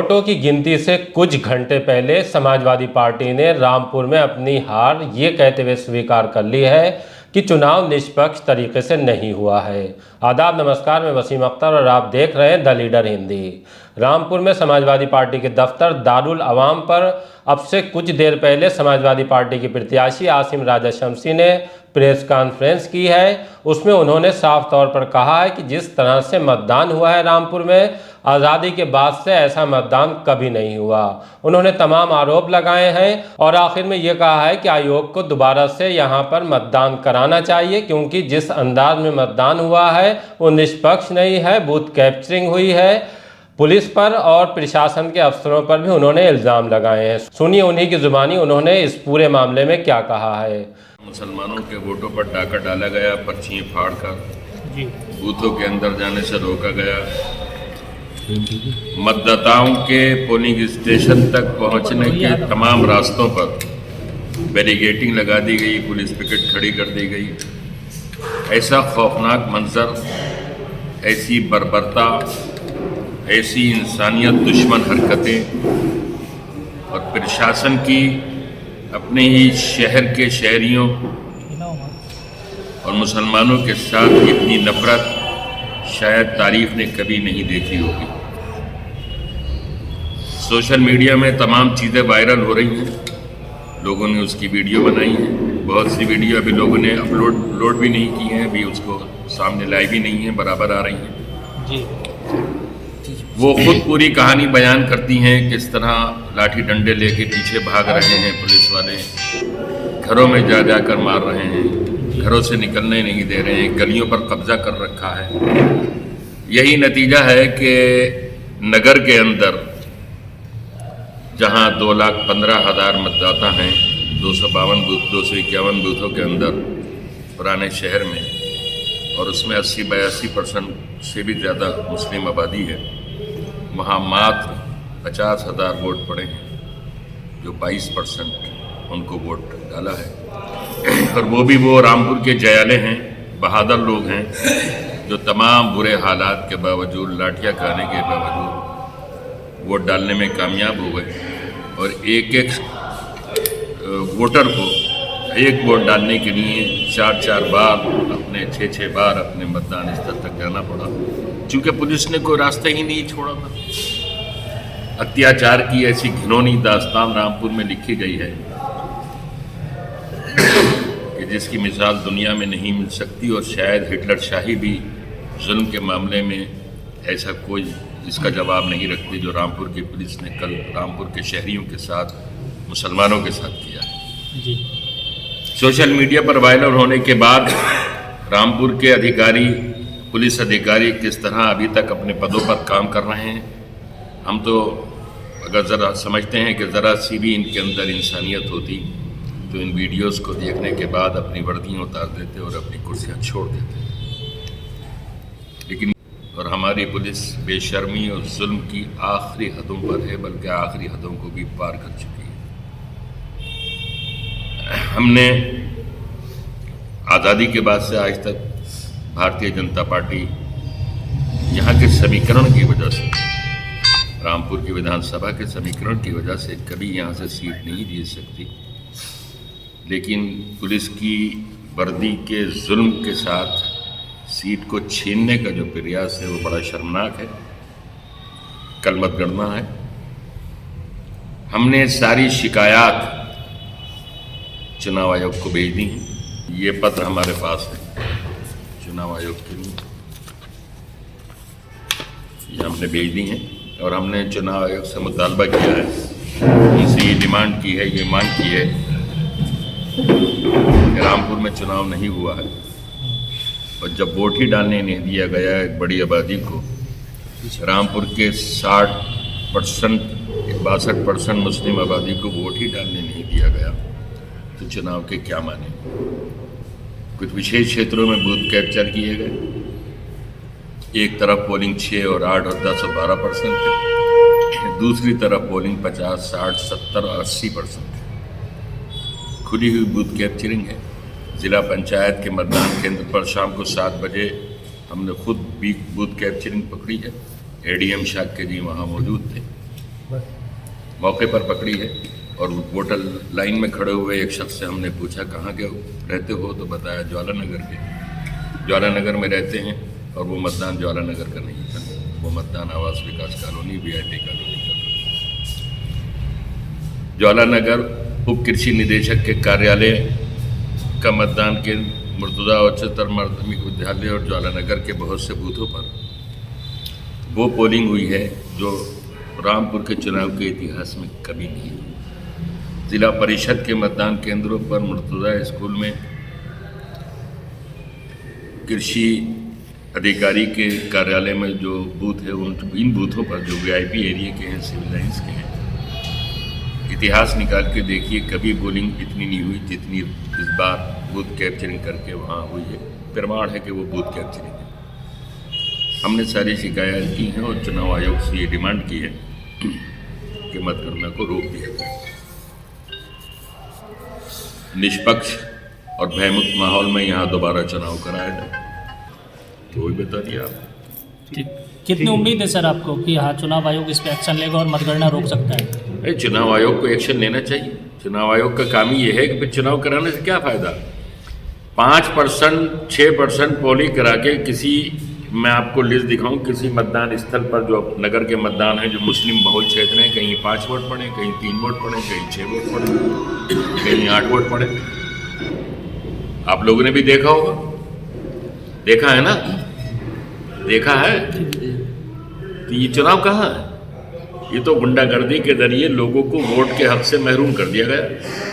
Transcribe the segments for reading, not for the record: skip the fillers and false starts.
वोटों की गिनती से कुछ घंटे पहले समाजवादी पार्टी ने रामपुर में अपनी हार ये कहते हुए स्वीकार कर ली है कि चुनाव निष्पक्ष तरीके से नहीं हुआ है। आदाब, नमस्कार, मैं वसीम अख्तर और आप देख रहे हैं द लीडर हिंदी। रामपुर में समाजवादी पार्टी के दफ्तर दारुल अवाम पर अब से कुछ देर पहले समाजवादी पार्टी की प्रत्याशी आसिम राजा शमसी ने प्रेस कॉन्फ्रेंस की है। उसमें उन्होंने साफ तौर पर कहा है कि जिस तरह से मतदान हुआ है रामपुर में, आज़ादी के बाद से ऐसा मतदान कभी नहीं हुआ। उन्होंने तमाम आरोप लगाए हैं और आखिर में ये कहा है कि आयोग को दोबारा से यहाँ पर मतदान कराना चाहिए, क्योंकि जिस अंदाज में मतदान हुआ है वो निष्पक्ष नहीं है। बूथ कैप्चरिंग हुई है। पुलिस पर और प्रशासन के अफसरों पर भी उन्होंने इल्ज़ाम लगाए हैं। सुनिए उन्हीं की जुबानी उन्होंने इस पूरे मामले में क्या कहा है। मुसलमानों के वोटों पर डाका डाला गया, पर्चियाँ फाड़ कर बूथों के अंदर जाने से रोका गया, मतदाताओं के पोलिंग स्टेशन तक पहुंचने के तमाम रास्तों पर बैरिकेडिंग लगा दी गई, पुलिस पिकेट खड़ी कर दी गई। ऐसा खौफनाक मंजर, ऐसी बर्बरता, ऐसी इंसानियत दुश्मन हरकतें और प्रशासन की अपने ही शहर के शहरियों और मुसलमानों के साथ इतनी नफरत शायद तारीख ने कभी नहीं देखी होगी। सोशल मीडिया में तमाम चीज़ें वायरल हो रही हैं, लोगों ने उसकी वीडियो बनाई है। बहुत सी वीडियो अभी लोगों ने अपलोड भी नहीं की हैं, अभी उसको सामने लाई भी नहीं है, बराबर आ रही हैं जी। वो खुद पूरी कहानी बयान करती हैं, किस तरह लाठी डंडे लेके पीछे भाग रहे हैं पुलिस वाले, घरों में जा जाकर मार रहे हैं, घरों से निकलने नहीं दे रहे हैं, गलियों पर कब्जा कर रखा है। यही नतीजा है कि नगर के अंदर जहां 2,15,000 मतदाता हैं, 251 बूथों के अंदर पुराने शहर में, और उसमें 80-82% से भी ज़्यादा मुस्लिम आबादी है, वहाँ मात्र 50,000 वोट पड़े हैं, जो 22% उनको वोट डाला है। और वो भी वो रामपुर के जयाले हैं, बहादुर लोग हैं, जो तमाम बुरे हालात के बावजूद, लाठियाँ खाने के बावजूद वोट डालने में कामयाब हो गए। और एक एक वोटर को एक वोट डालने के लिए 4-4 बार, अपने 6-6 बार अपने मतदान स्थल तक जाना पड़ा, क्योंकि पुलिस ने कोई रास्ता ही नहीं छोड़ा था। अत्याचार की ऐसी घिनौनी दास्तान रामपुर में लिखी गई है कि जिसकी मिसाल दुनिया में नहीं मिल सकती, और शायद हिटलर शाही भी जुल्म के मामले में ऐसा कोई इसका जवाब नहीं रखती जो रामपुर की पुलिस ने कल रामपुर के शहरियों के साथ, मुसलमानों के साथ किया जी। सोशल मीडिया पर वायरल होने के बाद रामपुर के अधिकारी, पुलिस अधिकारी किस तरह अभी तक अपने पदों पर काम कर रहे हैं, हम तो अगर ज़रा समझते हैं कि ज़रा सी भी इनके अंदर इंसानियत होती तो इन वीडियोस को देखने के बाद अपनी वर्दियाँ उतार देते और अपनी कुर्सियाँ छोड़ देते। लेकिन और हमारी पुलिस बेशर्मी और जुल्म की आखिरी हदों पर है, बल्कि आखिरी हदों को भी पार कर चुकी है। हमने आज़ादी के बाद से आज तक भारतीय जनता पार्टी यहाँ के समीकरण की वजह से, रामपुर की विधानसभा के समीकरण की वजह से कभी यहाँ से सीट नहीं जीत सकती। लेकिन पुलिस की वर्दी के जुल्म के साथ सीट को छीनने का जो प्रयास है वो बड़ा शर्मनाक है, कल मतगणना है। हमने सारी शिकायत चुनाव आयोग को भेज दी हैं। ये पत्र हमारे पास है चुनाव आयोग के लिए, ये हमने भेज दी हैं और हमने चुनाव आयोग से मुतालबा किया है, उनसे ये डिमांड की है, ये मांग की है कि रामपुर में चुनाव नहीं हुआ है, और जब वोट ही डालने नहीं दिया गया एक बड़ी आबादी को, रामपुर के 62% मुस्लिम आबादी को वोट ही डालने नहीं दिया गया, तो चुनाव के क्या माने। कुछ विशेष क्षेत्रों में बूथ कैप्चर किए गए, एक तरफ पोलिंग 6 और 8 और 10 और 12% है, दूसरी तरफ पोलिंग 50, 60, 70 और 80% है। खुली हुई बूथ कैप्चरिंग है। ज़िला पंचायत के मतदान केंद्र पर शाम को 7 बजे हमने खुद भी बूथ कैप्चरिंग पकड़ी है। एडीएम शाक्य जी वहाँ मौजूद थे मौके पर पकड़ी है। और वोटर लाइन में खड़े हुए एक शख्स से हमने पूछा कहाँ के रहते हो, तो बताया ज्वाला नगर के, ज्वाला नगर में रहते हैं। और वो मतदान ज्वाला नगर का नहीं था, वो मतदान आवास विकास कॉलोनी वीआईपी कॉलोनी का। ज्वाला नगर उप कृषि निदेशक के कार्यालय का मतदान केंद्र मुर्तुजा उच्चतर माध्यमिक विद्यालय और ज्वाला नगर के बहुत से बूथों पर वो पोलिंग हुई है जो रामपुर के चुनाव के इतिहास में कभी नहीं हुई। जिला परिषद के मतदान केंद्रों पर मुर्तुजा स्कूल में कृषि अधिकारी के कार्यालय में जो बूथ है इन बूथों पर जो वीआईपी एरिया के हैं, सिविल लाइन्स के हैं, इतिहास निकाल के देखिए कभी पोलिंग इतनी नहीं हुई जितनी इस बार बूथ कैप्चरिंग करके वहाँ हुई है। प्रमाण है कि वो बूथ कैप्चरिंग है। हमने सारी शिकायत की हैं और चुनाव आयोग से ये डिमांड की है कि मतगणना को रोक दिया जाए। निष्पक्ष और भयमुक्त माहौल में यहाँ दोबारा चुनाव कराया जाए, तो वही बता दिया आप। ठीक, कितनी उम्मीद है सर आपको कि यहाँ चुनाव आयोग इस पर एक्शन लेगा और मतगणना रोक सकता है? अरे चुनाव आयोग को एक्शन लेना चाहिए। चुनाव आयोग का काम ही ये है कि फिर चुनाव कराने से क्या फ़ायदा। 5% 6% पोलिंग करा के किसी, मैं आपको लिस्ट दिखाऊं, किसी मतदान स्थल पर जो नगर के मतदान है जो मुस्लिम बहुल क्षेत्र हैं, कहीं 5 वोट पड़े, कहीं 3 वोट पड़े, कहीं 6 वोट पड़े, कहीं 8 वोट पड़े। आप लोगों ने भी देखा होगा, देखा है ना, देखा है। तो ये चुनाव कहाँ है? ये तो गुंडागर्दी के जरिए लोगों को वोट के हक से महरूम कर दिया गया।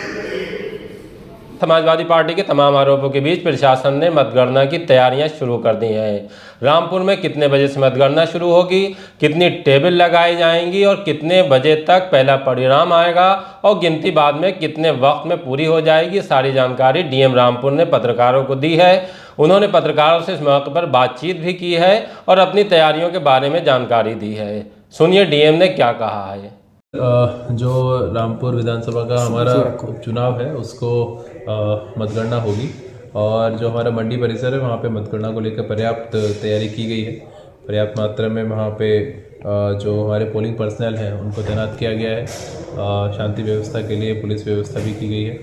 समाजवादी पार्टी के तमाम आरोपों के बीच प्रशासन ने मतगणना की तैयारियां शुरू कर दी हैं। रामपुर में कितने बजे से मतगणना शुरू होगी, कितनी टेबल लगाई जाएंगी और कितने बजे तक पहला परिणाम आएगा और गिनती बाद में कितने वक्त में पूरी हो जाएगी, सारी जानकारी डीएम रामपुर ने पत्रकारों को दी है। उन्होंने पत्रकारों से इस मौके पर बातचीत भी की है और अपनी तैयारियों के बारे में जानकारी दी है। सुनिए डीएम ने क्या कहा है। जो रामपुर विधानसभा का हमारा उपचुनाव है उसको मतगणना होगी और जो हमारा मंडी परिसर है वहाँ पे मतगणना को लेकर पर्याप्त तैयारी की गई है। पर्याप्त मात्रा में वहाँ पे जो हमारे पोलिंग पर्सनल हैं उनको तैनात किया गया है। शांति व्यवस्था के लिए पुलिस व्यवस्था भी की गई है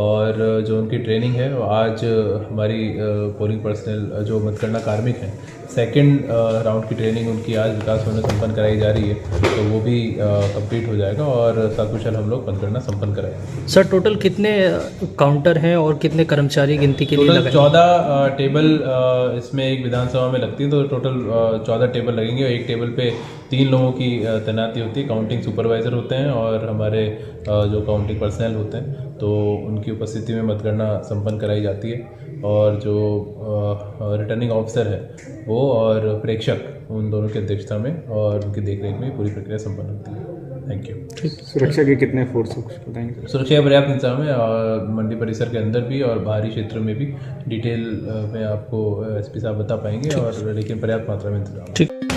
और जो उनकी ट्रेनिंग है वो आज हमारी पोलिंग पर्सनल जो मतगणना कार्मिक हैं सेकंड राउंड की ट्रेनिंग उनकी आज विकास भवन में संपन्न कराई जा रही है, तो वो भी कंप्लीट हो जाएगा और सकुशल हम लोग मतगणना संपन्न कराएंगे। सर टोटल कितने काउंटर हैं और कितने कर्मचारी गिनती के लिए टोटल लगाए? 14 टेबल इसमें एक विधानसभा में लगती है, तो टोटल 14 टेबल लगेंगे और एक टेबल पे 3 लोगों की तैनाती होती है। काउंटिंग सुपरवाइज़र होते हैं और हमारे जो काउंटिंग पर्सनल होते हैं, तो उनकी उपस्थिति में मतगणना संपन्न कराई जाती है और जो रिटर्निंग ऑफिसर है वो और प्रेक्षक उन दोनों की अध्यक्षता में और उनकी देखरेख में पूरी प्रक्रिया संपन्न होती है। Thank you. सुरक्षा के कितने फोर्स बताएंगे? सुरक्षा का पर्याप्त इंतजाम है और मंडी परिसर के अंदर भी और बाहरी क्षेत्रों में भी डिटेल में आपको एसपी साहब बता पाएंगे और लेकिन पर्याप्त मात्रा में इंतजाम है।